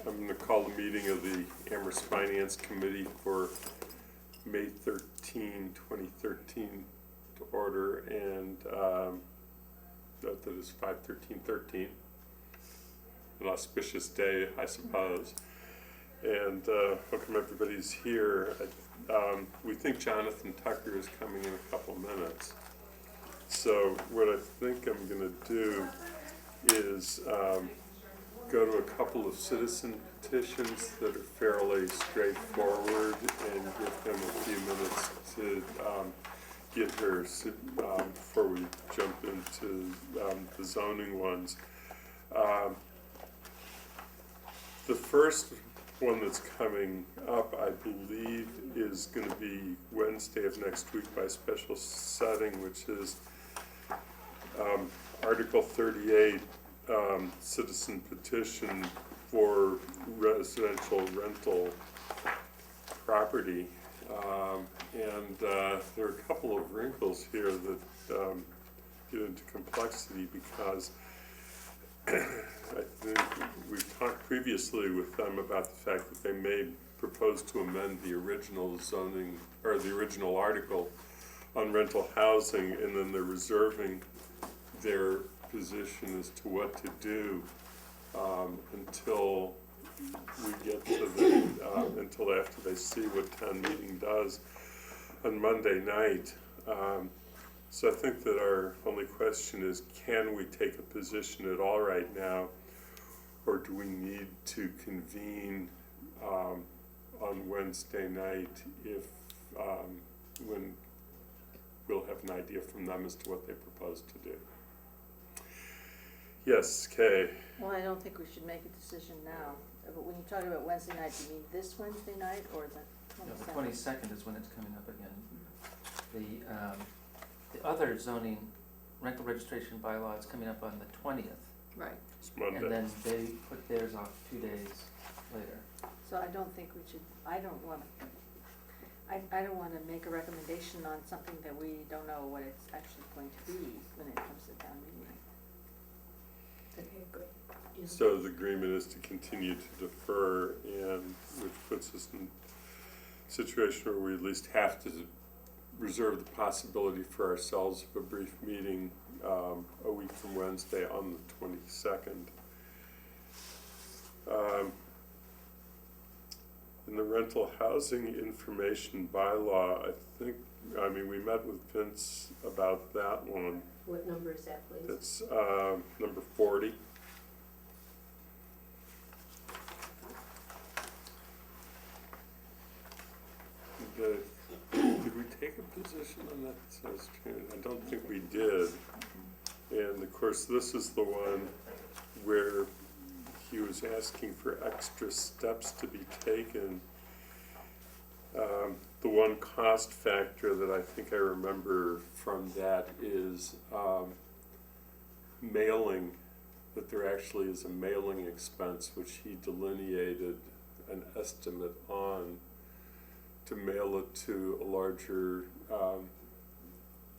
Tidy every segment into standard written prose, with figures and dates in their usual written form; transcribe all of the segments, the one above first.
I'm going to call the meeting of the Amherst Finance Committee for May 13, 2013 to order, and note that it's 5/13/13, an auspicious day, I suppose. And welcome everybody's here. We think Jonathan Tucker is coming in a couple minutes. So what I think I'm going to do is go to a couple of citizen petitions that are fairly straightforward and give him a few minutes to get here before we jump into the zoning ones. The first one that's coming up, I believe, is going to be Wednesday of next week by special setting, which is Article 38, citizen petition for residential rental property. And there are a couple of wrinkles here that get into complexity because I think we've talked previously with them about the fact that they may propose to amend the original zoning, or the original article on rental housing, and then they're reserving their position as to what to do until we get to the, until after they see what town meeting does on Monday night. So I think that our only question is, can we take a position at all right now, or do we need to convene on Wednesday night if when we'll have an idea from them as to what they propose to do? Yes, Kay. Well, I don't think we should make a decision now. But when you talk about Wednesday night, do you mean this Wednesday night or the 22nd? No, the 22nd is when it's coming up again. The other zoning rental registration bylaw is coming up on the 20th. Right. It's Monday. And then they put theirs off 2 days later. So I don't think we should, I don't want to make a recommendation on something that we don't know what it's actually going to be when it comes to town meeting. Okay, good. Yeah. So the agreement is to continue to defer, and which puts us in a situation where we at least have to reserve the possibility for ourselves of a brief meeting a week from Wednesday on the 22nd. In the rental housing information bylaw, I mean, we met with Vince about that one. What number is that, please? It's number 40. Did we take a position on that? I don't think we did. And of course, this is the one where he was asking for extra steps to be taken. The one cost factor that I think I remember from that is mailing, that there actually is a mailing expense, which he delineated an estimate on to mail it to a larger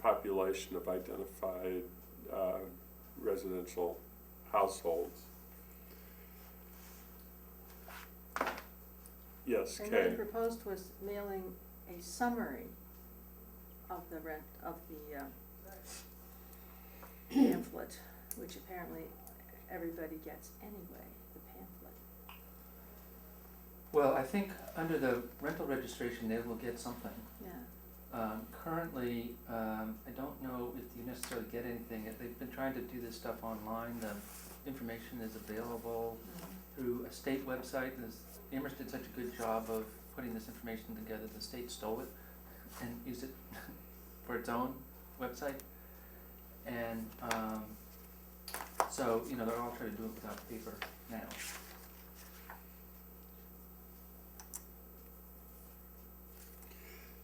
population of identified residential households. Yes, And Kay. what he proposed was mailing a summary of the pamphlet, which apparently everybody gets anyway, the pamphlet. Well, I think under the rental registration, they will get something. Yeah. Currently, I don't know if you necessarily get anything. They've been trying to do this stuff online. The information is available through a state website. Amherst did such a good job of putting this information together. The state stole it and used it for its own website. And so, you know, they're all trying to do it without paper now.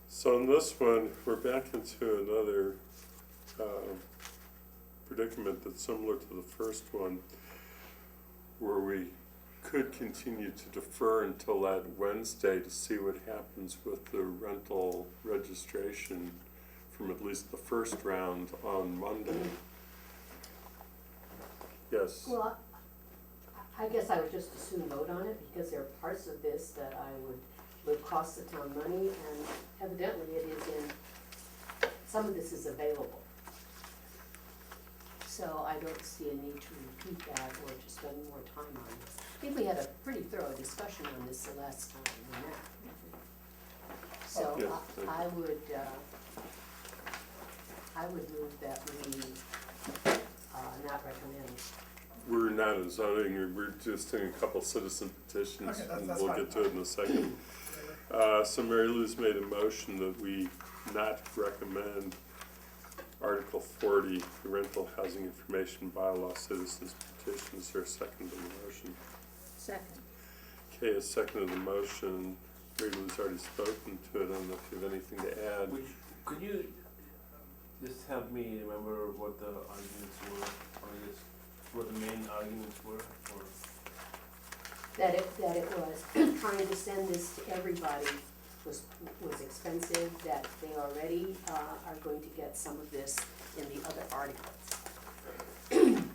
So in this one, we're back into another predicament that's similar to the first one, where we could continue to defer until that Wednesday to see what happens with the rental registration from at least the first round on Monday. Yes. Well, I guess I would just as soon vote on it, because there are parts of this that would cost the town money, and evidently it is some of this is available. So I don't see a need to repeat that or to spend more time on this. I think we had a pretty thorough discussion on this the last time we met. So Yes, I would move that we not recommend. We're not a zoning, we're just doing a couple citizen petitions, Okay, and that's we'll fine. get to it in a second. So Mary Lou's made a motion that we not recommend Article 40, the rental housing information bylaw citizens petition. Is there a second to the motion? Second. Okay, a second to the motion. Mary Lou's already spoken to it. I don't know if you have anything to add. Could you just help me remember what the arguments were, or I guess what the main arguments were, or? That it was trying to send this to everybody was expensive, that they already are going to get some of this in the other articles. And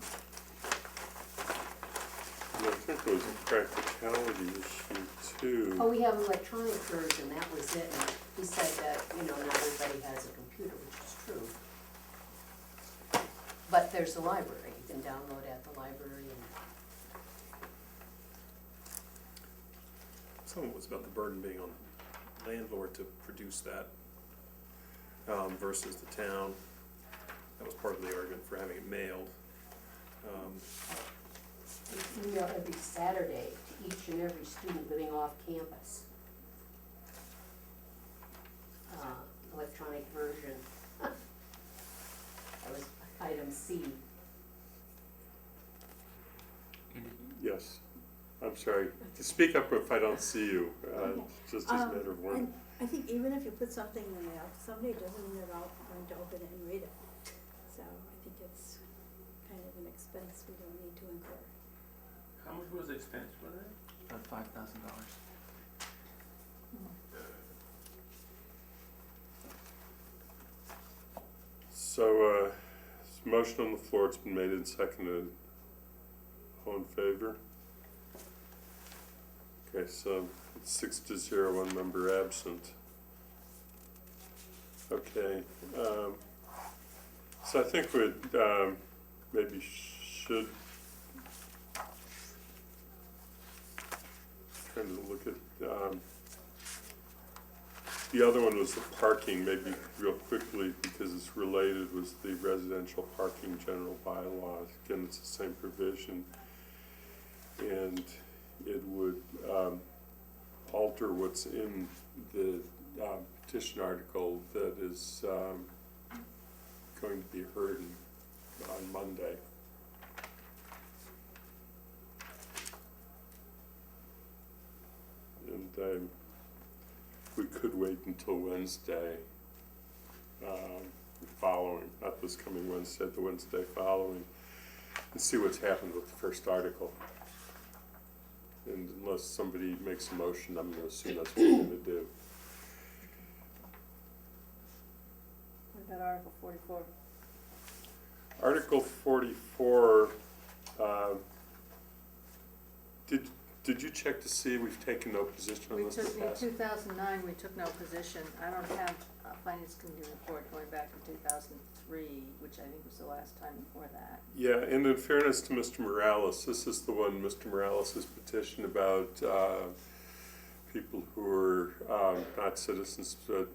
I think it was a practicality issue too. Oh, we have electronic version, that was it, and he said that, not everybody has a computer, which is true. But there's the library, you can download at the library and. Some of it was about the burden being on the landlord to produce that versus the town. That was part of the argument for having it mailed. We email every Saturday to each and every student living off campus. Electronic version. That was item C. Yes. I'm sorry. Speak up if I don't see you, just as a matter of one. And I think even if you put something in the mail, somebody doesn't mean they're all going to open it and read it. So I think it's kind of an expense we don't need to incur. How much was the expense for that? About $5,000. So, motion on the floor, it's been made and seconded. All in favor? Okay, so it's 6-0, one member absent. Okay, so I think we'd maybe should trying to look at the other one was the parking, maybe real quickly because it's related, was the residential parking general bylaw. Again, it's the same provision, and it would alter what's in the petition article that is going to be heard on Monday. And we could wait until Wednesday following, not this coming Wednesday, the Wednesday following, and see what's happened with the first article. And unless somebody makes a motion, I'm going to assume that's what we're going to do. What about Article 44? Article 44, did you check to see we've taken no position on We this took, in the in past? 2009, we took no position. I don't have a Finance Committee report going back to 2003, which I think was the last time before that. Yeah, and in fairness to Mr. Morales, this is the one, Mr. Morales' petition about people who are not citizens of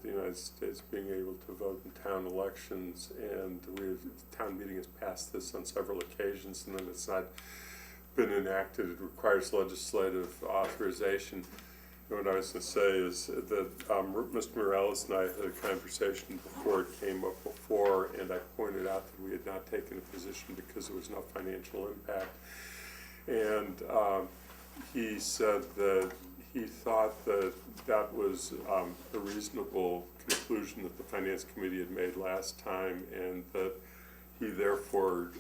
the United States being able to vote in town elections, and the town meeting has passed this on several occasions, and then it's not been enacted. It requires legislative authorization. And what I was going to say is that Mr. Morales and I had a conversation before it came up before, and I pointed out that we had not taken a position because there was no financial impact. And he said that he thought that that was a reasonable conclusion that the Finance Committee had made last time, and that he therefore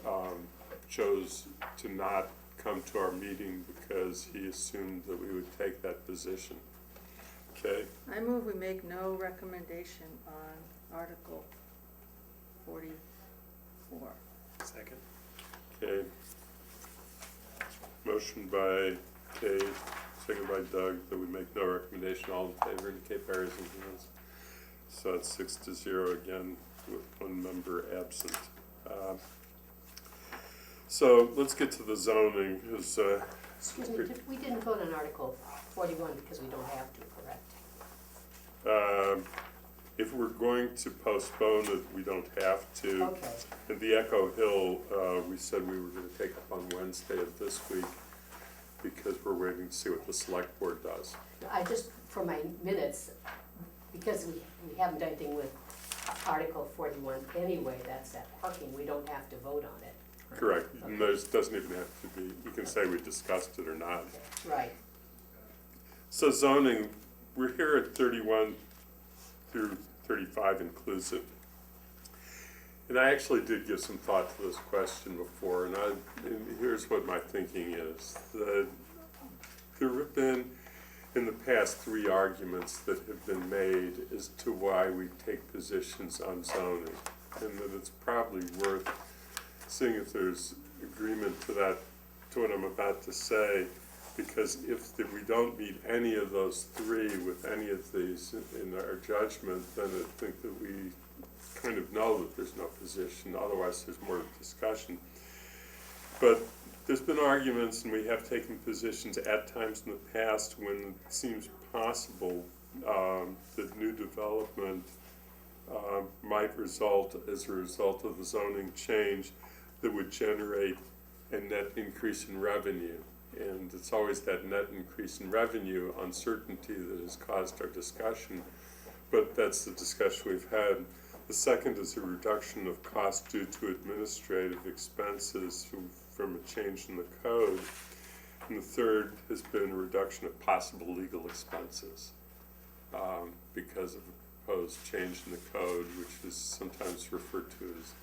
chose to not come to our meeting because he assumed that we would take that position. Okay? I move we make no recommendation on Article 44. Second. Okay. Motion by Kay, second by Doug, that we make no recommendation. All in favor indicate by raising hands. So it's 6-0 again with one member absent. So let's get to the zoning. Excuse me, we didn't vote on Article 41 because we don't have to, correct? If we're going to postpone it, we don't have to. Okay, And the Echo Hill, we said we were gonna take up on Wednesday of this week because we're waiting to see what the select board does. I just, for my minutes, because we haven't done anything with Article 41 anyway, that's that parking, we don't have to vote on it. Correct, and doesn't even have to be, you can say we discussed it or not. Right, So zoning, we're here at 31 through 35 inclusive. And I actually did give some thought to this question before, and here's what my thinking is. There have been, in the past, 3 arguments that have been made as to why we take positions on zoning, and that it's probably worth seeing if there's agreement to that, to what I'm about to say, because if we don't meet any of those 3 with any of these in our judgment, then I think that we kind of know that there's no position, otherwise there's more discussion. But there's been arguments, and we have taken positions at times in the past when it seems possible that new development might result as a result of the zoning change that would generate a net increase in revenue. And it's always that net increase in revenue uncertainty that has caused our discussion, but that's the discussion we've had. The second is a reduction of cost due to administrative expenses from a change in the code. And the third has been a reduction of possible legal expenses because of a proposed change in the code, which is sometimes referred to as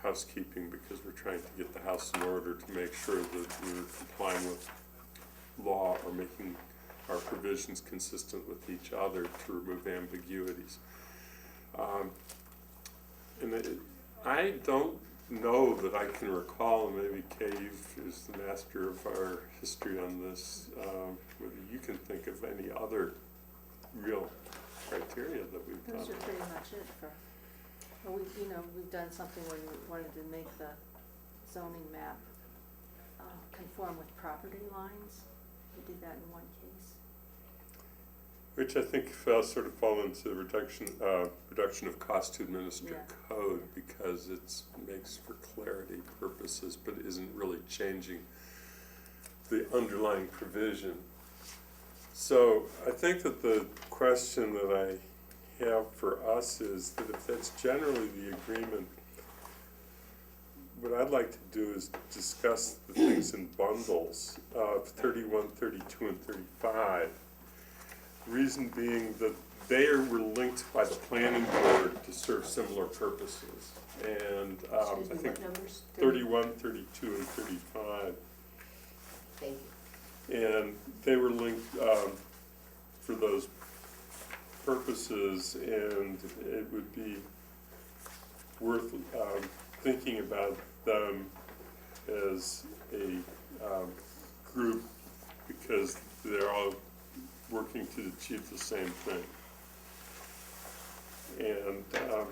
housekeeping, because we're trying to get the house in order to make sure that we're complying with law or making our provisions consistent with each other to remove ambiguities. I don't know that I can recall, and maybe Cave is the master of our history on this, whether you can think of any other real criteria that we've done. Those are pretty much it for, well, we've done something where we wanted to make the zoning map conform with property lines. We did that in one case. Which I think sort of fall into reduction of cost to administer code, because it makes for clarity purposes, but isn't really changing the underlying provision. So I think that the question that I have for us is that if that's generally the agreement, what I'd like to do is discuss the things in bundles of 31, 32, and 35. Reason being that they were linked by the planning board to serve similar purposes. And I think what numbers? 31, 32, and 35. Thank you. And they were linked for those purposes, and it would be worth thinking about them as a group, because they're all working to achieve the same thing. And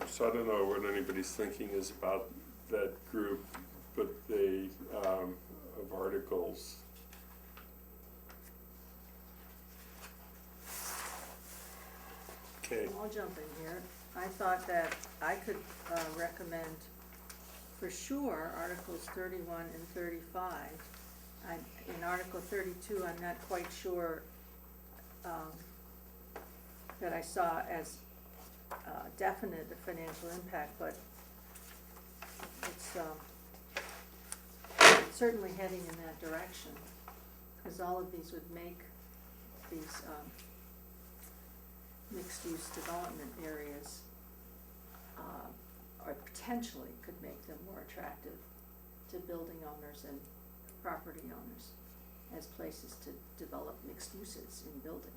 so I don't know what anybody's thinking is about that group, but they, of articles. Okay. I'll jump in here. I thought that I could recommend for sure Articles 31 and 35. In Article 32, I'm not quite sure that I saw as definite a financial impact, but it's certainly heading in that direction, because all of these would make these mixed-use development areas, or potentially could make them more attractive to building owners and property owners as places to develop mixed uses in buildings.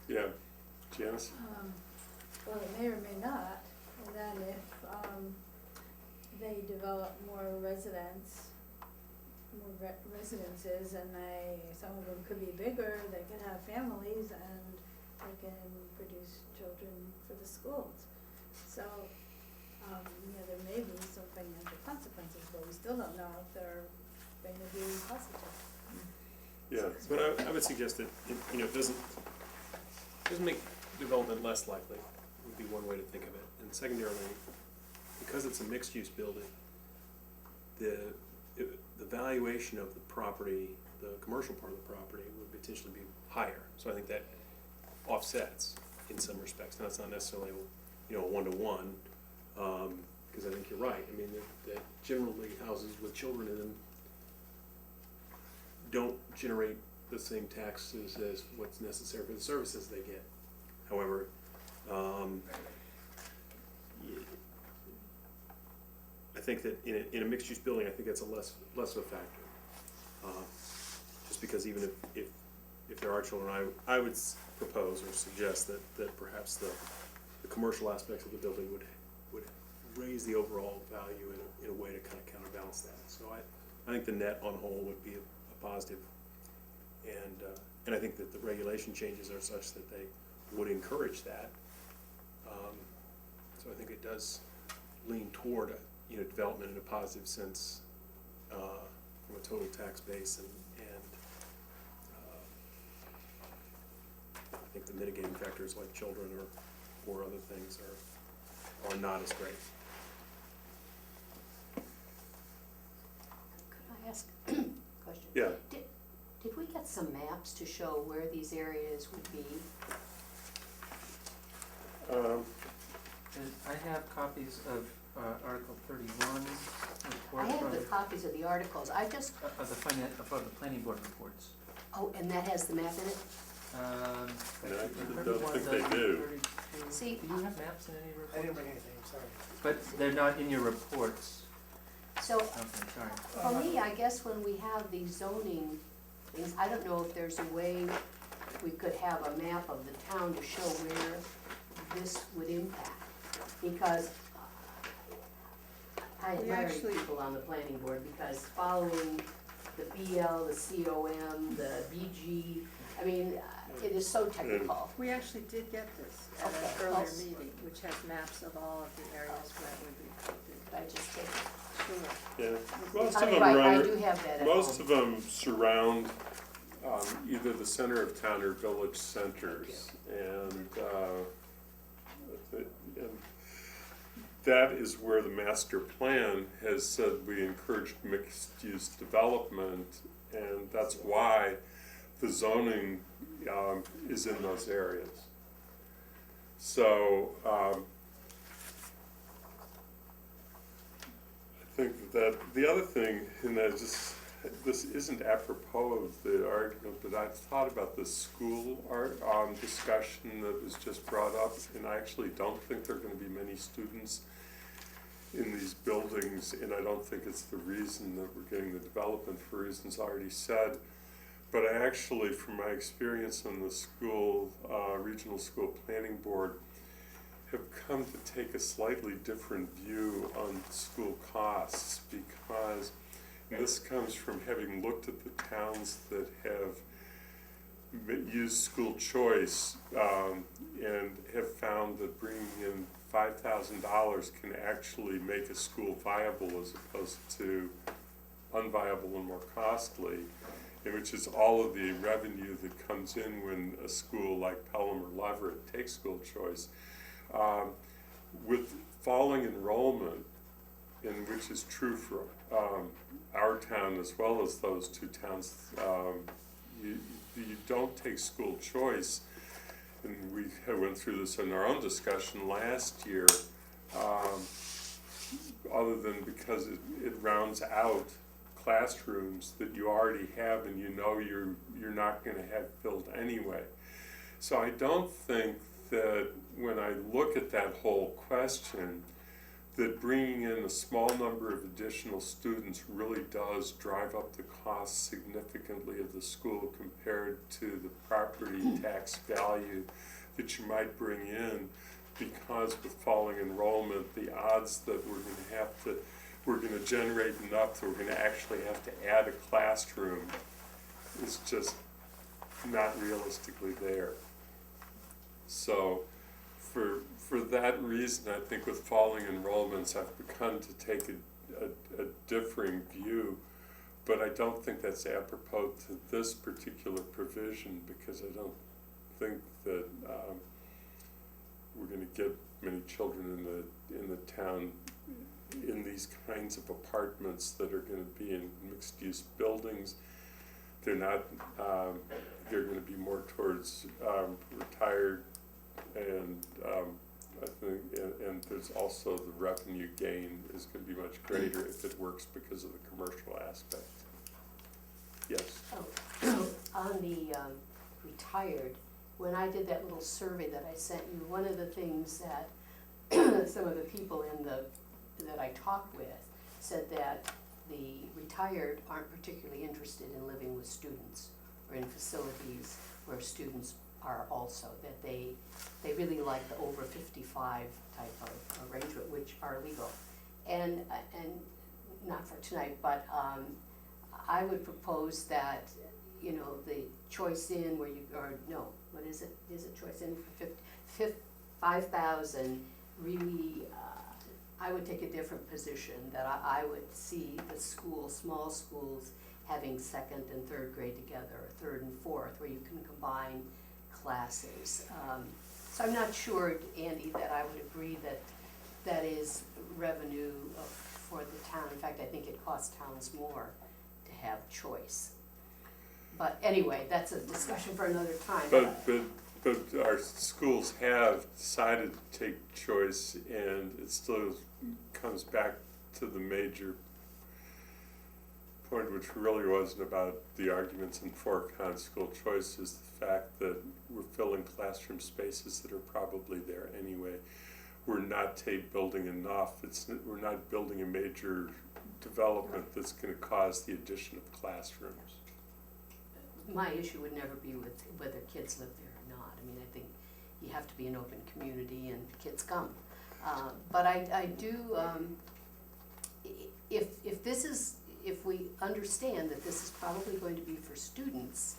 Yeah, Janice? Well, it may or may not, and then if they develop more residences, and some of them could be bigger, they can have families, and they can produce children for the schools. So, there may be some financial consequences, but we still don't know if they're going to be positive. Yeah, But I would suggest that, it doesn't make development less likely, would be one way to think of it. And secondarily, because it's a mixed-use building, the valuation of the property, the commercial part of the property, would potentially be higher. So I think that offsets in some respects. Now, it's not necessarily, a one-to-one, because I think you're right. I mean, that generally houses with children in them don't generate the same taxes as what's necessary for the services they get. However, I think that in a mixed-use building, I think that's a less of a factor. Just because even if there are children, I would propose or suggest that perhaps the commercial aspects of the building would raise the overall value in a way to kind of counterbalance that. So I think the net on whole would be a positive, and I think that the regulation changes are such that they would encourage that. So I think it does lean toward development in a positive sense from a total tax base, and I think the mitigating factors like children or other things are not as great. Could I ask a question? yeah. Did we get some maps to show where these areas would be? And I have copies of Article 31 report I have from the copies of the articles, I just, of the planning board reports. oh, and that has the map in it? No, I don't 31 think they does, do. 32. See, Do you have maps in any reports? I didn't bring anything, sorry. But they're not in your reports. So, Okay, sorry. for me, I guess when we have these zoning things, I don't know if there's a way we could have a map of the town to show where this would impact. Because I We admire actually- people on the planning board, because following the BL, the COM, the BG, I mean, it is so technical. We actually did get this at Okay, an earlier well- meeting, which has maps of all of the areas where it would be affected. Could I just take it? Sure. Yeah, most of Oh, them right, I run, do have that at most home. of them surround either the center of town or village centers, and that is where the master plan has said we encourage mixed-use development, and that's why the zoning is in those areas. So I think that the other thing, and this isn't apropos of the argument, but I've thought about the school discussion that was just brought up, and I actually don't think there are going to be many students in these buildings, and I don't think it's the reason that we're getting the development for reasons already said. But I actually, from my experience on the school, regional school planning board, have come to take a slightly different view on school costs, because this comes from having looked at the towns that have used school choice and have found that bringing in $5,000 can actually make a school viable as opposed to unviable and more costly, and which is all of the revenue that comes in when a school like Pelham or Leverett takes school choice. With falling enrollment, and which is true for our town as well as those two towns, you don't take school choice, and we went through this in our own discussion last year, other than because it rounds out classrooms that you already have and you're not going to have filled anyway. So I don't think that when I look at that whole question, that bringing in a small number of additional students really does drive up the cost significantly of the school compared to the property tax value that you might bring in, because with falling enrollment, the odds that we're going to have to we're gonna generate enough that we're gonna actually have to add a classroom is just not realistically there. So for that reason, I think with falling enrollments, I've begun to take a differing view, but I don't think that's apropos to this particular provision, because I don't think that we're gonna get many children in the town in these kinds of apartments that are gonna be in mixed-use buildings. They're not, they're gonna be more towards retired, and I think, and there's also the revenue gain is gonna be much greater if it works because of the commercial aspect. Yes? Oh, on the retired, when I did that little survey that I sent you, one of the things that some of the people that I talked with said that the retired aren't particularly interested in living with students or in facilities where students are also, that they really like the over 55 type of arrangement, which are legal. And not for tonight, but I would propose that, you know, the choice in where you, or no, what is it? Is it choice in for 5,000 really, I would take a different position, that I would see the school, small schools, having second and third grade together, or third and fourth, where you can combine classes. So I'm not sure, Andy, that I would agree that that is revenue for the town. In fact, I think it costs towns more to have choice. But anyway, that's a discussion for another time. But our schools have decided to take choice, and it still comes back to the major point, which really wasn't about the arguments in for-con school choice, is the fact that we're filling classroom spaces that are probably there anyway. We're not building enough. We're not building a major development that's going to cause the addition of classrooms. My issue would never be with whether kids live there or not. I mean, I think you have to be an open community and kids come. But I do, if we understand that this is probably going to be for students,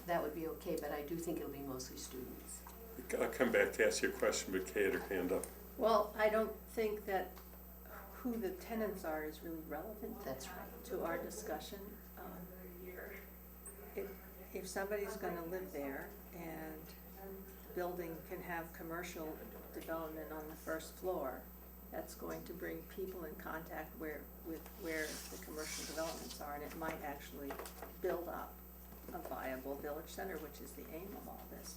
that would be okay, but I do think it'll be mostly students. I'll come back to ask you a question, but Kay had her hand up. Well, I don't think that who the tenants are is really relevant. That's right. To our discussion. If somebody's gonna live there and the building can have commercial development on the first floor, that's going to bring people in contact with where the commercial developments are, and it might actually build up a viable village center, which is the aim of all this.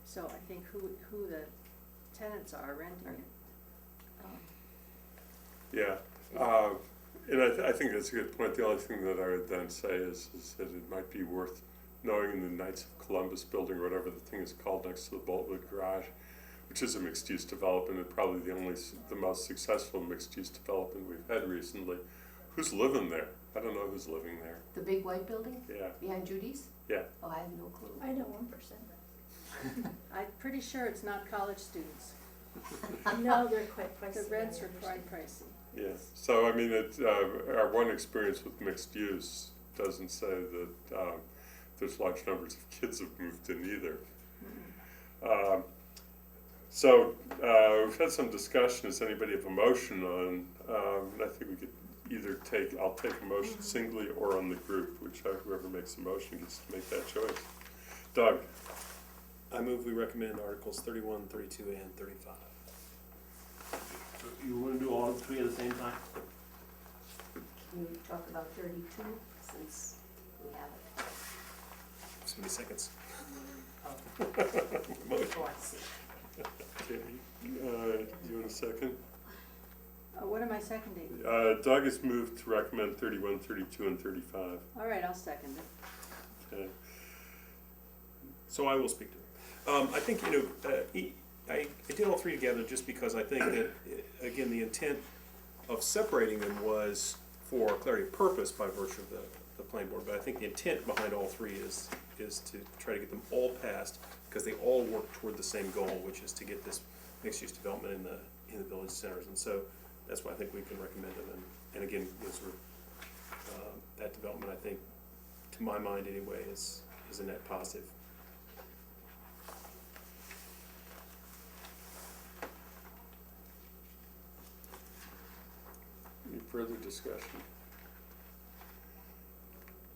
So I think who the tenants are renting it. And I think that's a good point. The only thing that I would then say is that it might be worth knowing in the Knights of Columbus building, or whatever the thing is called next to the Boltwood Garage, which is a mixed-use development and probably the most successful mixed-use development we've had recently. Who's living there? I don't know who's living there. The big white building? Yeah. Behind Judy's? Yeah. Oh, I have no clue. I know 1%. I'm pretty sure it's not college students. No, they're quite pricey. The rents I are quite understand. pricey. Yeah. So I mean, our one experience with mixed use doesn't say that there's large numbers of kids have moved in either. So we've had some discussion. Does anybody have a motion on? And I think we could either I'll take a motion singly or on the group, whoever makes the motion gets to make that choice. Doug? I move we recommend Articles 31, 32, and 35. So you wanna do all three at the same time? Can you talk about 32, since we have it? So many seconds. Oh, I see. Okay. You want a second? What am I seconding? Doug has moved to recommend 31, 32, and 35. All right, I'll second it. Okay. So I will speak to it. I think, I did all three together just because I think that, again, the intent of separating them was for clarity of purpose by virtue of the planning board. But I think the intent behind all three is to try to get them all passed, because they all work toward the same goal, which is to get this mixed-use development in the village centers. And so that's why I think we can recommend it, and again, those are, that development, I think, to my mind anyway, is a net positive. Any further discussion?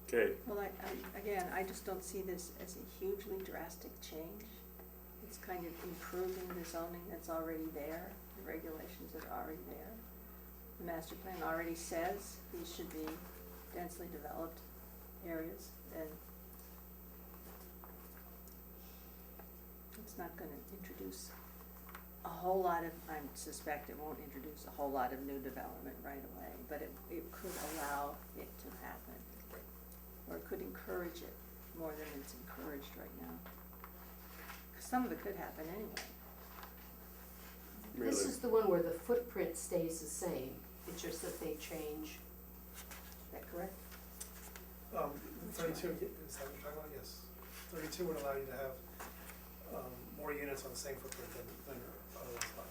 Okay, Well, again, I just don't see this as a hugely drastic change. It's kind of improving the zoning that's already there, the regulations that are already there. The master plan already says these should be densely developed areas, and it's not gonna introduce a whole lot of, I suspect it won't introduce a whole lot of new development right away, but it could allow it to happen. Or it could encourage it more than it's encouraged right now. 'Cause some of it could happen anyway. This really, is the one where the footprint stays the same, it's just that they change, is that correct? 32, is that what you're talking about? Yes. 32 would allow you to have more units on the same footprint than otherwise allowed.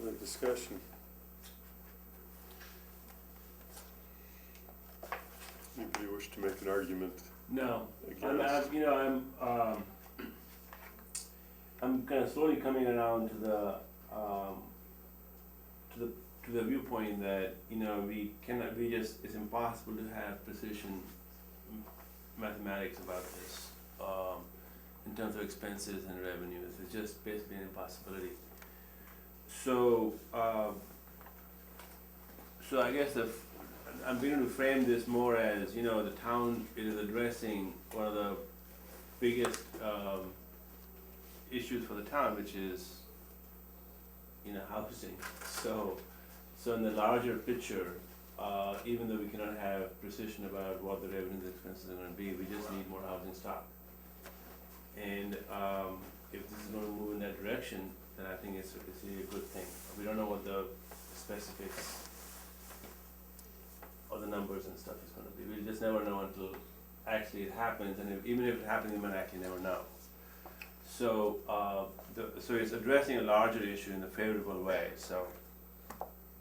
other discussion? Anybody wish to make an argument No, against? I'm kind of slowly coming around to the viewpoint that, it's impossible to have precision mathematics about this, in terms of expenses and revenues. It's just basically an impossibility. So I guess I'm beginning to frame this more as, the town is addressing one of the biggest issues for the town, which is, housing. So in the larger picture, even though we cannot have precision about what the revenues and expenses are gonna be, we just need more housing stock. And if this is gonna move in that direction, then I think it's really a good thing. We don't know what the specifics of the numbers and stuff is gonna be. We'll just never know until actually it happens, and even if it happens, we might actually never know. So, so it's addressing a larger issue in a favorable way, so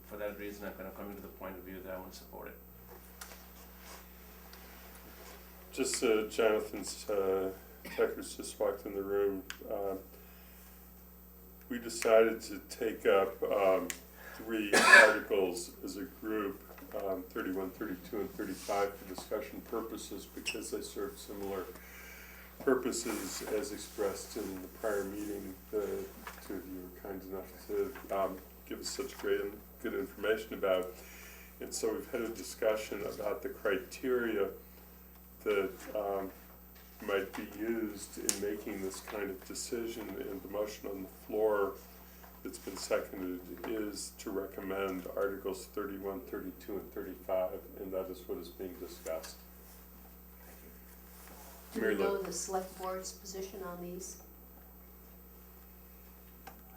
for that reason, I'm kind of coming to the point of view that I want to support it. Just Jonathan's, Tucker's just walked in the room. We decided to take up 3 articles as a group, 31, 32, and 35 for discussion purposes because they serve similar purposes as expressed in the prior meeting. The 2 of you were kind enough to give us such good information about. And so we've had a discussion about the criteria that might be used in making this kind of decision, and the motion on the floor that's been seconded is to recommend Articles 31, 32, and 35, and that is what is being discussed. Do Mary we Lou. know the select board's position on these?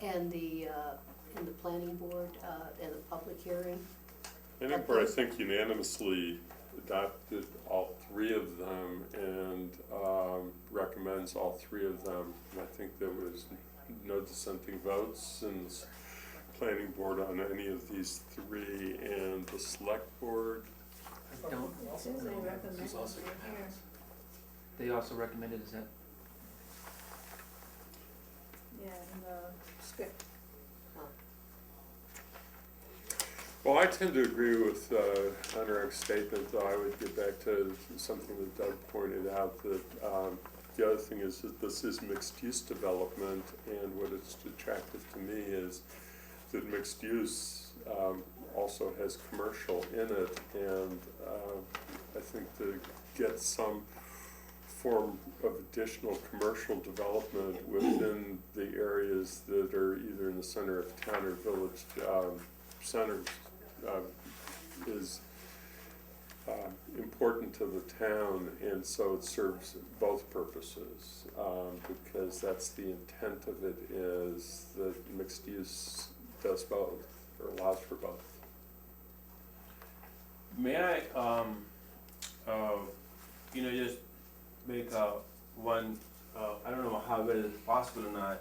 And the planning board, and the public hearing? Planning board, I think, unanimously adopted all 3 of them and recommends all 3 of them. And I think there was no dissenting votes in the planning board on any of these 3, and the select board. Don't, It says they recommend This is also it here. they also recommended, is that, Yeah, in the script. Well, I tend to agree with Anurag's statement, though I would get back to something that Doug pointed out, that the other thing is that this is mixed-use development, and what is attractive to me is that mixed use also has commercial in it, and I think to get some form of additional commercial development within the areas that are either in the center of town or village centers is important to the town, and so it serves both purposes, because that's the intent of it, is that mixed use does both, or allows for both. May I, just make one I don't know how well it's possible or not.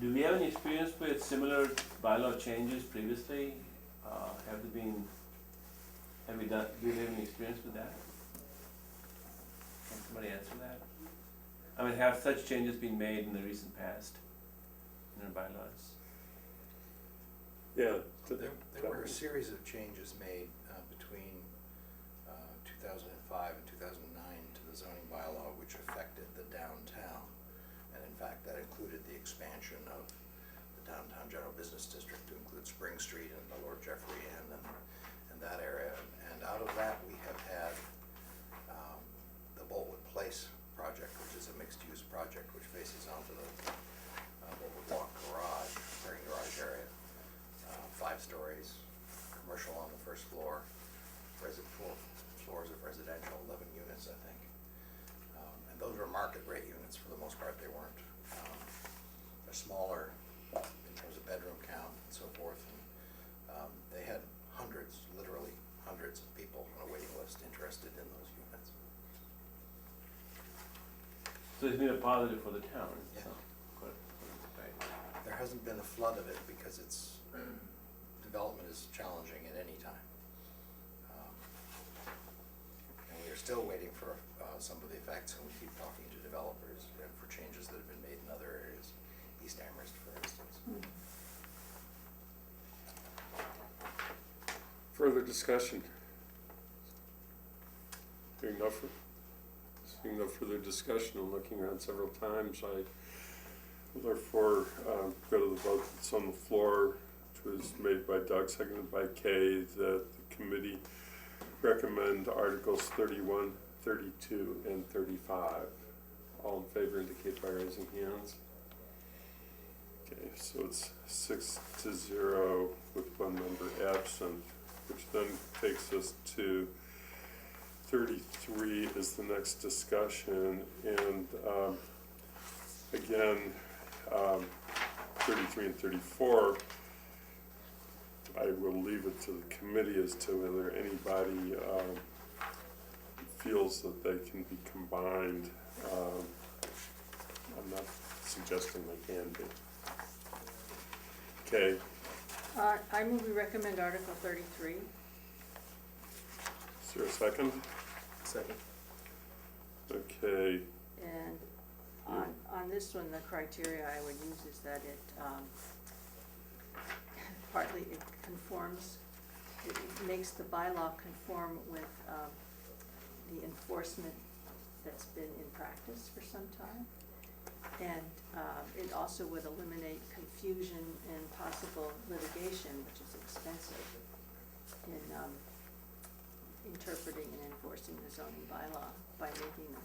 Do we have any experience with similar bylaw changes previously? Have we done, do we have any experience with that? Can somebody answer that? I mean, have such changes been made in the recent past in our bylaws? Yeah. There were a series of changes made between 2005 and 2009 to the zoning bylaw which affected the downtown. And in fact, that included the expansion of the downtown general business district to include Spring Street and the Lord Jeffrey Inn and that area. And out of that, we have had the Boltwood Place project, which is a mixed-use project which faces onto the Boltwood Walk garage, parking garage area. 5 stories, commercial on the first floor, 4 floors of residential, 11 units, I think. And those were market rate units for the most part. They weren't, they're smaller in terms of bedroom count and so forth. And they had hundreds, literally hundreds of people on a waiting list interested in those units. So it's been a positive for the town, Yeah. so, good, right. There hasn't been a flood of it because development is challenging at any time. And we are still waiting for some of the effects, and we keep talking to developers for changes that have been made in other areas, East Amherst, for instance. Further discussion? Seeing no further discussion, and looking around several times, I will therefore go to the vote that's on the floor, which was made by Doug, seconded by Kay, that the committee recommend Articles 31, 32, and 35. All in favor indicate by raising hands. Okay, so it's 6-0 with 1 member absent, which then takes us to 33 is the next discussion, and again, 33 and 34, I will leave it to the committee as to whether anybody feels that they can be combined. I'm not suggesting they can be. Okay, I move we recommend Article 33. is there a second? Second. Okay, And on this one, the criteria I would use is that it, partly it conforms, it makes the bylaw conform with the enforcement that's been in practice for some time. And it also would eliminate confusion and possible litigation, which is expensive in interpreting and enforcing the zoning bylaw by making them,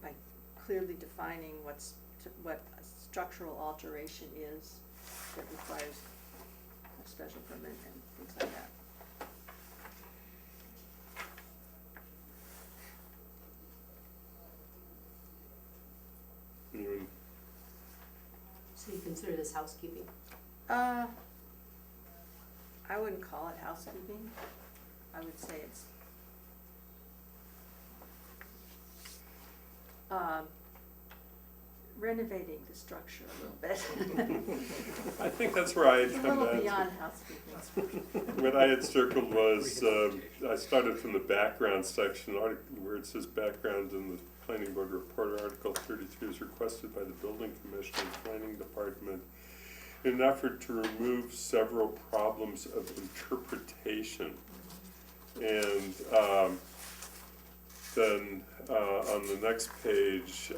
by clearly defining what a structural alteration is that requires a special permit and things like that. anyone? So you consider this housekeeping? I wouldn't call it housekeeping. I would say it's renovating the structure a little bit. I think that's where I It's a had come little down beyond housekeeping. What I had circled was, I started from the background section, where it says background in the planning board report, Article 33 is requested by the building commissioner and planning department in an effort to remove several problems of interpretation. And then on the next page,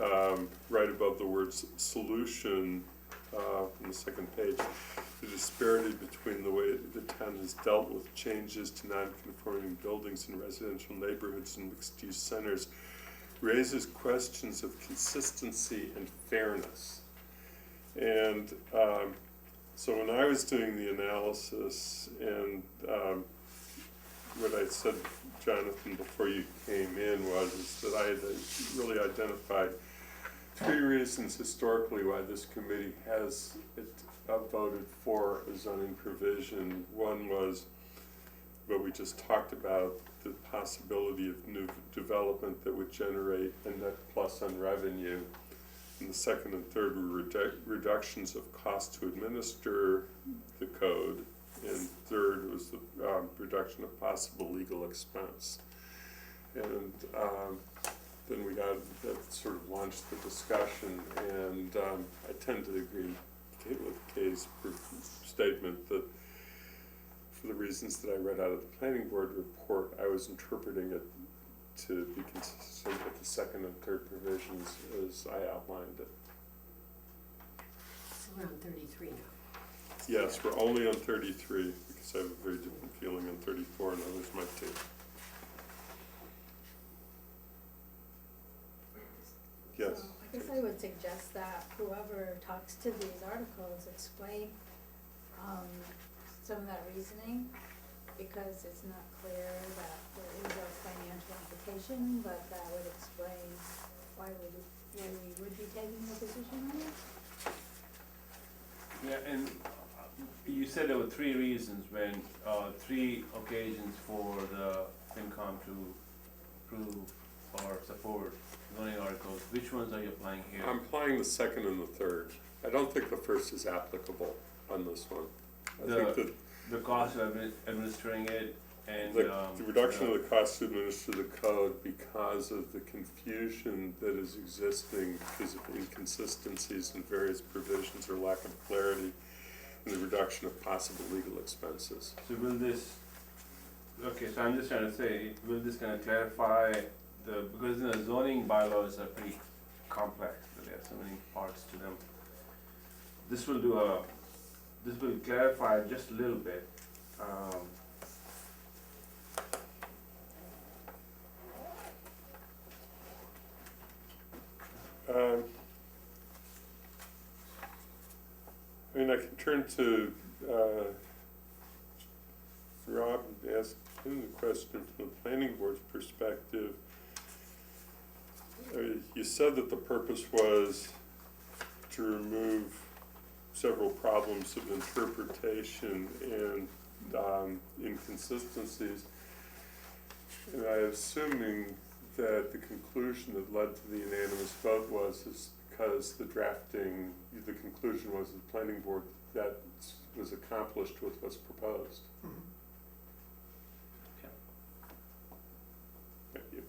right above the words solution, on the second page, the disparity between the way the town has dealt with changes to non-conforming buildings in residential neighborhoods and mixed-use centers raises questions of consistency and fairness. And so when I was doing the analysis, and what I said, Jonathan, before you came in, was that I had really identified 3 reasons historically why this committee has voted for a zoning provision. One was but we just talked about the possibility of new development that would generate a net plus on revenue. And the second and third were reductions of cost to administer the code, and third was the reduction of possible legal expense. And then we got, that sort of launched the discussion, and I tend to agree with Kay's statement that for the reasons that I read out of the planning board report, I was interpreting it to be consistent with the second and third provisions as I outlined it. So we're on 33 now. Yes, we're only on 33 because I have a very different feeling on 34, and others might too. Yes. So I guess I would suggest that whoever talks to these articles explain, some of that reasoning, because it's not clear that there is a financial implication, but that would explain why we would be taking a position on it. Yeah, and you said there were 3 reasons when, 3 occasions for the FinCom to approve or support zoning articles. Which ones are you applying here? I'm applying the second and the third. I don't think the first is applicable on this one. I think that The cost of administering it and, the reduction of the cost to administer the code because of the confusion that is existing because of inconsistencies in various provisions or lack of clarity, and the reduction of possible legal expenses. So will this, okay, so I'm just trying to say, will this kind of clarify because the zoning bylaws are pretty complex, there are so many parts to them. This will clarify just a little bit. I mean, I can turn to Rob and ask him the question from the planning board's perspective. You said that the purpose was to remove several problems of interpretation and inconsistencies. And I'm assuming that the conclusion that led to the unanimous vote is because the conclusion was the planning board that was accomplished with what's proposed. Mhm. Thank you.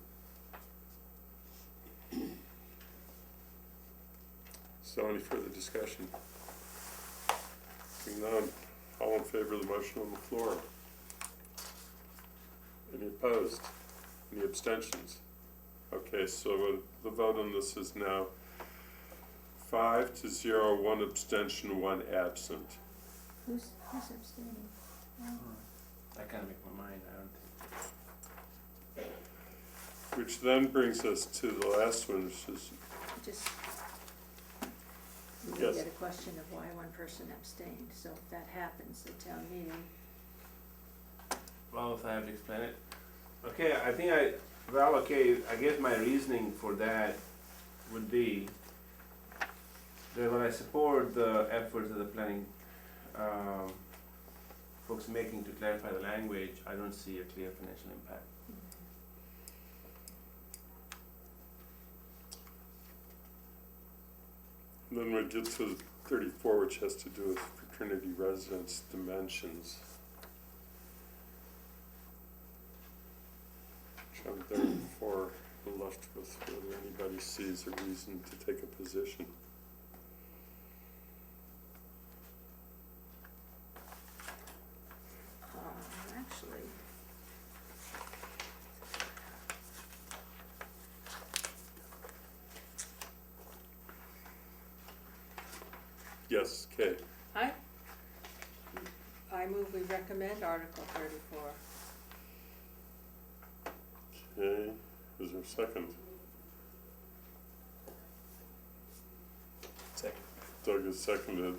So any further discussion? Seeing none, all in favor of the motion on the floor? Any opposed? Any abstentions? Okay, so the vote on this is now 5-0, 1 abstention, 1 absent. Who's abstaining? I can't make my mind, I don't think. Which then brings us to the last one, which is, Just, we Yes. get a question of why one person abstained, so if that happens at town meeting, Well, if I have to explain it. Okay, I guess my reasoning for that would be that when I support the efforts of the planning folks making to clarify the language, I don't see a clear financial impact. then we get to 34, which has to do with fraternity residence dimensions. Which I'm therefore left with whether anybody sees a reason to take a position. actually, Yes, Kay. I move we recommend Article 34. Okay, is there a second? Second. Doug is seconded.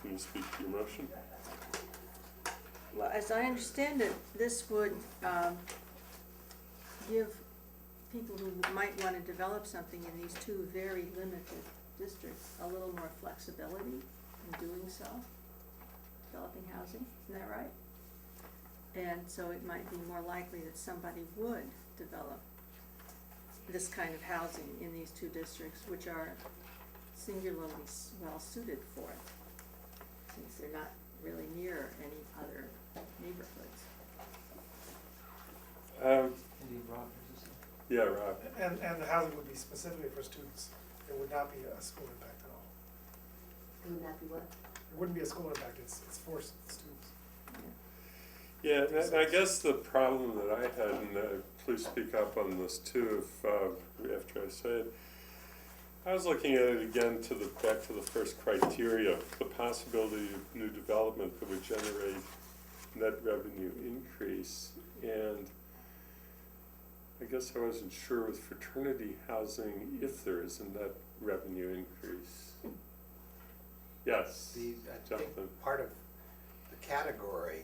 Can you speak to your motion? Well, as I understand it, this would give people who might want to develop something in these 2 very limited districts a little more flexibility in doing so, developing housing, isn't that right? And so it might be more likely that somebody would develop this kind of housing in these two districts, which are singularly well suited for it, since they're not really near any other neighborhoods. Maybe Rob has a say. Yeah, Rob. And the housing would be specifically for students. It would not be a school impact at all. Wouldn't that be what? It wouldn't be a school impact, it's for students. Yeah, and I guess the problem that I had, and please speak up on this too, if after I say it, I was looking at it again back to the first criteria, the possibility of new development that would generate net revenue increase, and I guess I wasn't sure with fraternity housing if there is a net revenue increase. Yes, I think Jonathan. part of the category,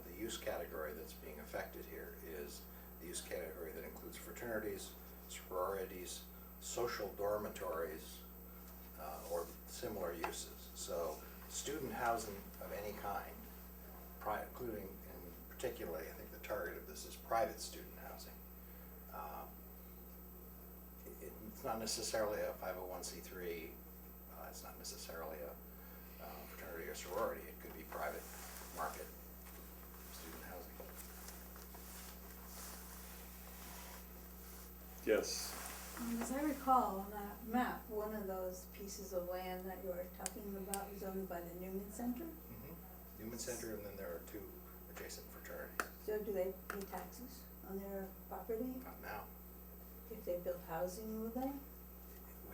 the use category that's being affected here is the use category that includes fraternities, sororities, social dormitories, or similar uses. So student housing of any kind, including, and particularly, I think the target of this is private student housing. It's not necessarily a 501c3, it's not necessarily a fraternity or sorority, it could be private market student housing. Yes. As I recall, on that map, one of those pieces of land that you were talking about was owned by the Newman Center. Newman Center, and then there are two adjacent fraternities. So do they pay taxes on their property? Not now. If they built housing, would they?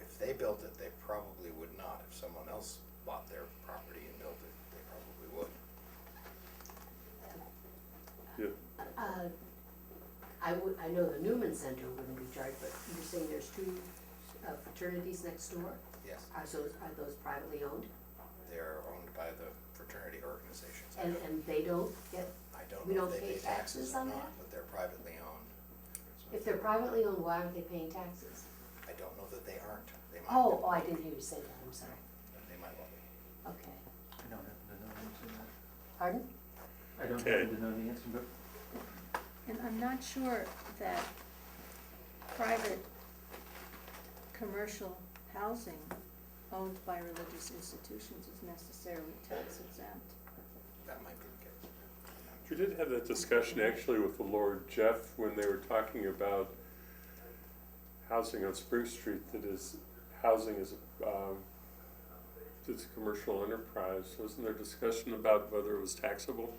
If they built it, they probably would not. If someone else bought their property and built it, they probably would. Yeah. I know the Newman Center wouldn't be charged, but you're saying there's two fraternities next door? Yes, Are those privately owned? they're owned by the fraternity organizations. And they don't get, I don't we know don't if they pay pay taxes taxes or on not, that? but they're privately owned. if they're privately owned, why aren't they paying taxes? I don't know that they aren't. They might. Oh, I didn't hear you say that, I'm sorry. They might well be. Okay. I don't happen to know the answer to that. Pardon? I don't Okay. happen to know the answer, but And I'm not sure that private commercial housing owned by religious institutions is necessarily tax exempt. That might be the case. We did have that discussion actually with the Lord Jeff when they were talking about housing on Spring Street that is, housing is, it's a commercial enterprise. Wasn't there discussion about whether it was taxable?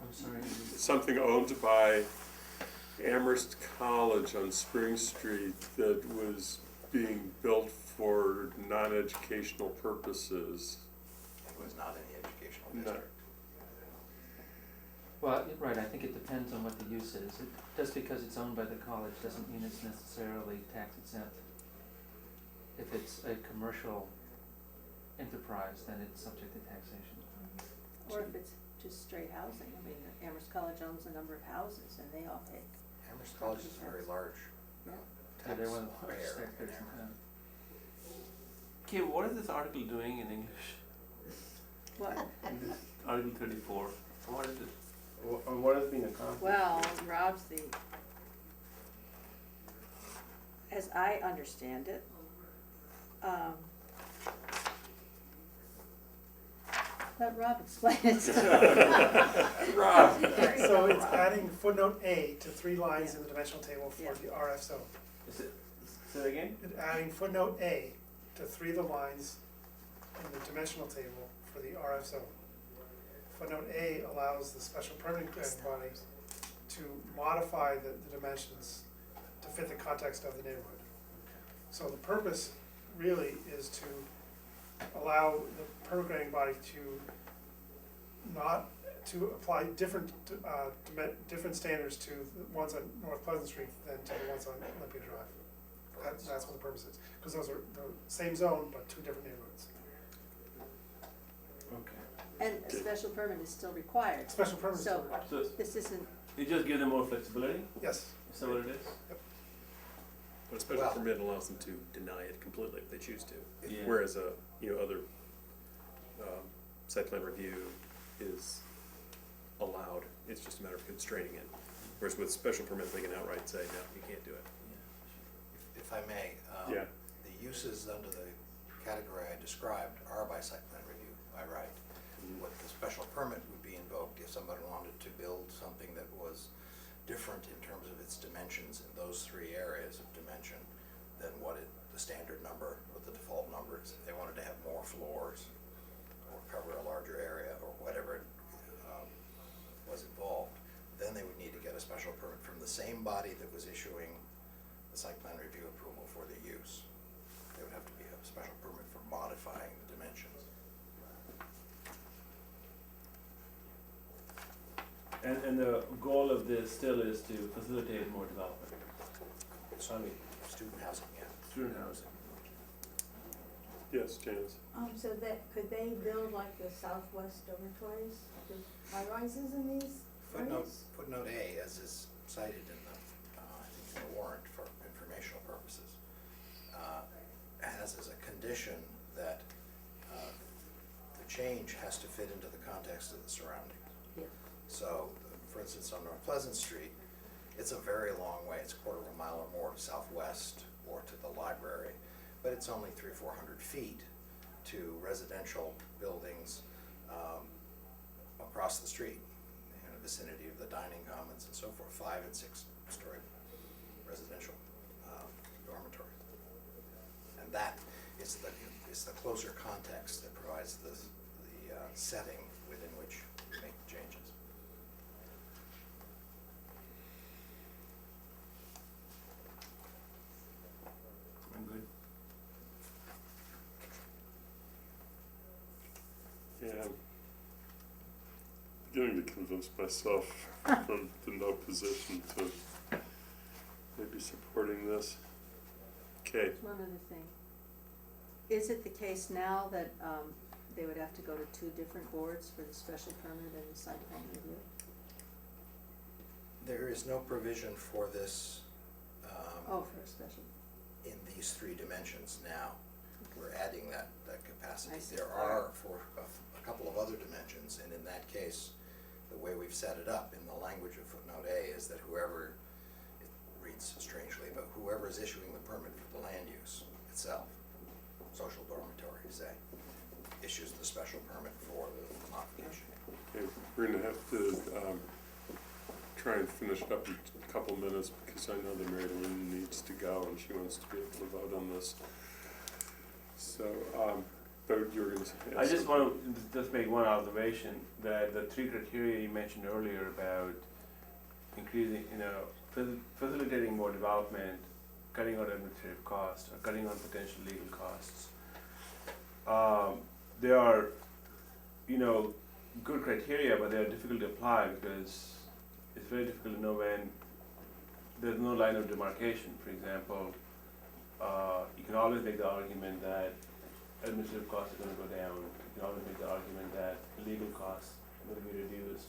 I'm sorry. Something owned by Amherst College on Spring Street that was being built for non-educational purposes. It was not in the educational No. district. Well, right, I think it depends on what the use is. Just because it's owned by the college doesn't mean it's necessarily tax exempt. If it's a commercial enterprise, then it's subject to taxation. Or if it's just straight housing, I mean, Amherst College owns a number of houses and they all pay. Amherst College is a very large Yeah. Yeah, they're one of the taxpayer largest in taxpayers in Amherst. town. Okay, what is this article doing in English? What? This Article 34, what is it? What is being accomplished? Well, Rob's the, as I understand it, let Rob explain it. Rob. So it's adding footnote A to 3 lines in the dimensional table for Yeah. the RF zone. Is it, say it again? It's adding footnote A to 3 of the lines in the dimensional table for the RF zone. Footnote A allows the special permitting body to modify the dimensions to fit the context of the neighborhood. So the purpose really is to allow the permitting body to apply different standards to the ones on North Pleasant Street than to the ones on Olympia Drive. That's what the purpose is, because those are the same zone, but 2 different neighborhoods. Okay. And a special permit is still required, Special permit is So- still- So this isn't, you just give them more flexibility? yes. Is that what it is? But a special Well- permit allows them to deny it completely if they choose to. Yeah. Whereas other site plan review is allowed, it's just a matter of constraining it. Whereas with special permit, they can outright say, no, you can't do it. If I may, Yeah. the uses under the category I described are by site plan review, by right. What the special permit would be invoked if somebody wanted to build something that was different in terms of its dimensions in those three areas of dimension than the standard number, what the default number is. If they wanted to have more floors or cover a larger area or whatever was involved, then they would need to get a special permit from the same body that was issuing the site plan review approval for the use. There would have to be a special permit for modifying the dimensions. And the goal of this still is to facilitate more development. So, student housing, yeah. Student housing. Yes, Janice? So could they build like the southwest dormitories, the high rises in these areas? Footnote A, as is cited in the, I think in the warrant for informational purposes, has as a condition that the change has to fit into the context of the surroundings. Yeah. So, for instance, on North Pleasant Street, it's a very long way, it's a quarter of a mile or more to Southwest or to the library, but it's only 300-400 feet to residential buildings across the street, in the vicinity of the dining commons and so forth, 5- and 6-story residential dormitories. And that is the closer context that provides the setting within which we make the changes. I'm good. Yeah. I'm beginning to convince myself from the no position to maybe supporting this. Okay. One other thing. Is it the case now that they would have to go to two different boards for the special permit and the site plan review? There is no provision for this Oh, for a special, in these three dimensions now. We're adding that capacity. I see. There are for a couple of other dimensions, and in that case, the way we've set it up in the language of footnote A is that whoever, it reads strangely, but whoever is issuing the permit for the land use itself, social dormitory, say, issues the special permit for the modification. Okay, we're gonna have to try and finish it up in a couple minutes because I know that Mary Lynn needs to go and she wants to be able to vote on this. So, but you were gonna say. I just want to just make one observation that the three criteria you mentioned earlier about increasing, facilitating more development, cutting out administrative costs, or cutting on potential legal costs. They are, good criteria, but they are difficult to apply because it's very difficult to know when there's no line of demarcation. For example, you can always make the argument that administrative costs are going to go down. You can always make the argument that legal costs are going to be reduced.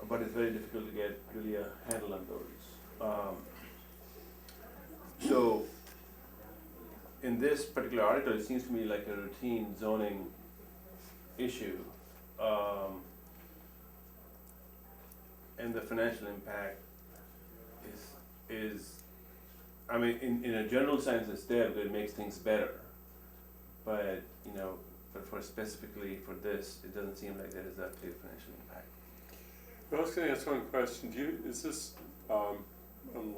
But it's very difficult to get really a handle on those. So in this particular article, it seems to me like a routine zoning issue. And the financial impact is I mean, in a general sense, it's there, but it makes things better. But, but for specifically for this, it doesn't seem like there is that clear financial impact. Well, I was gonna ask one question. Is this on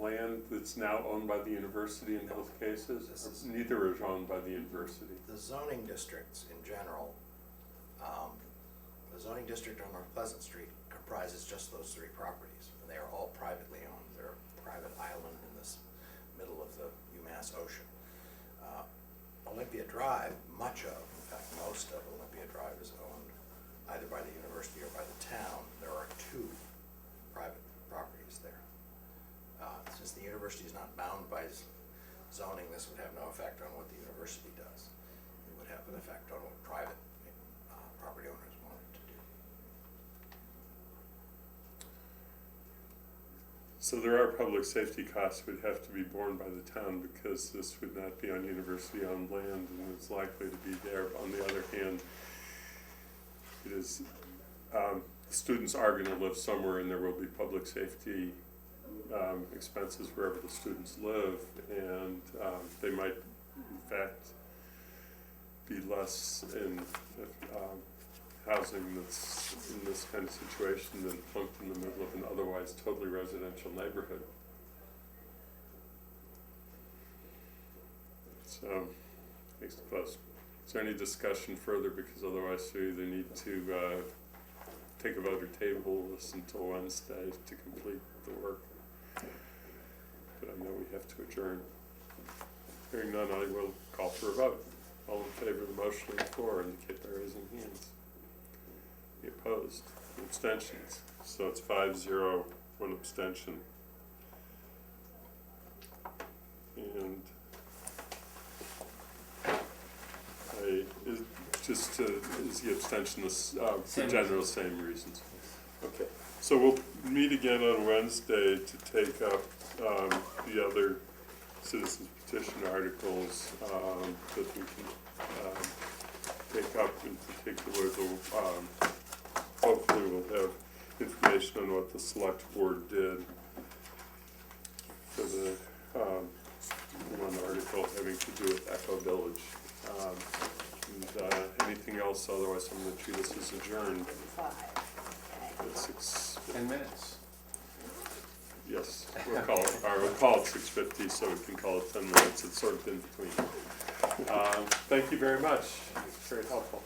land that's now owned by the university in both cases? Or neither is owned by the university. The zoning districts in general, the zoning district on North Pleasant Street comprises just those three properties. And they are all privately owned. They're a private island in this middle of the UMass Ocean. Olympia Drive, much of, in fact most of Olympia Drive is owned either by the university or by the town. There are two private properties there. Since the university is not bound by zoning, this would have no effect on what the university does. It would have an effect on what private property owners wanted to do. So there are public safety costs would have to be borne by the town because this would not be on university-owned land and it's likely to be there. On the other hand, it is students are gonna live somewhere and there will be public safety expenses wherever the students live, and they might in fact be less in housing that's in this kind of situation than plunked in the middle of an otherwise totally residential neighborhood. So, makes it close. Is there any discussion further, because otherwise we either need to take a vote or table this until Wednesday to complete the work. But I know we have to adjourn. Hearing none, I will call for a vote. All in favor of the motion on the floor indicate by raising hands. Any opposed? Abstentions? So it's 5-0, 1 abstention. And is the abstention for Same general same reasons? Okay, so we'll meet again on Wednesday to take up the other citizens petition articles that we can take up. In particular, hopefully we'll have information on what the select board did for the one article having to do with Echo Village. And anything else, otherwise I'm going to treat this as adjourned. 5, okay. At 6. 10 minutes. Yes, we'll call it 6:50, so we can call it 10 minutes. It's sort of in between. Thank you very much. It's very helpful.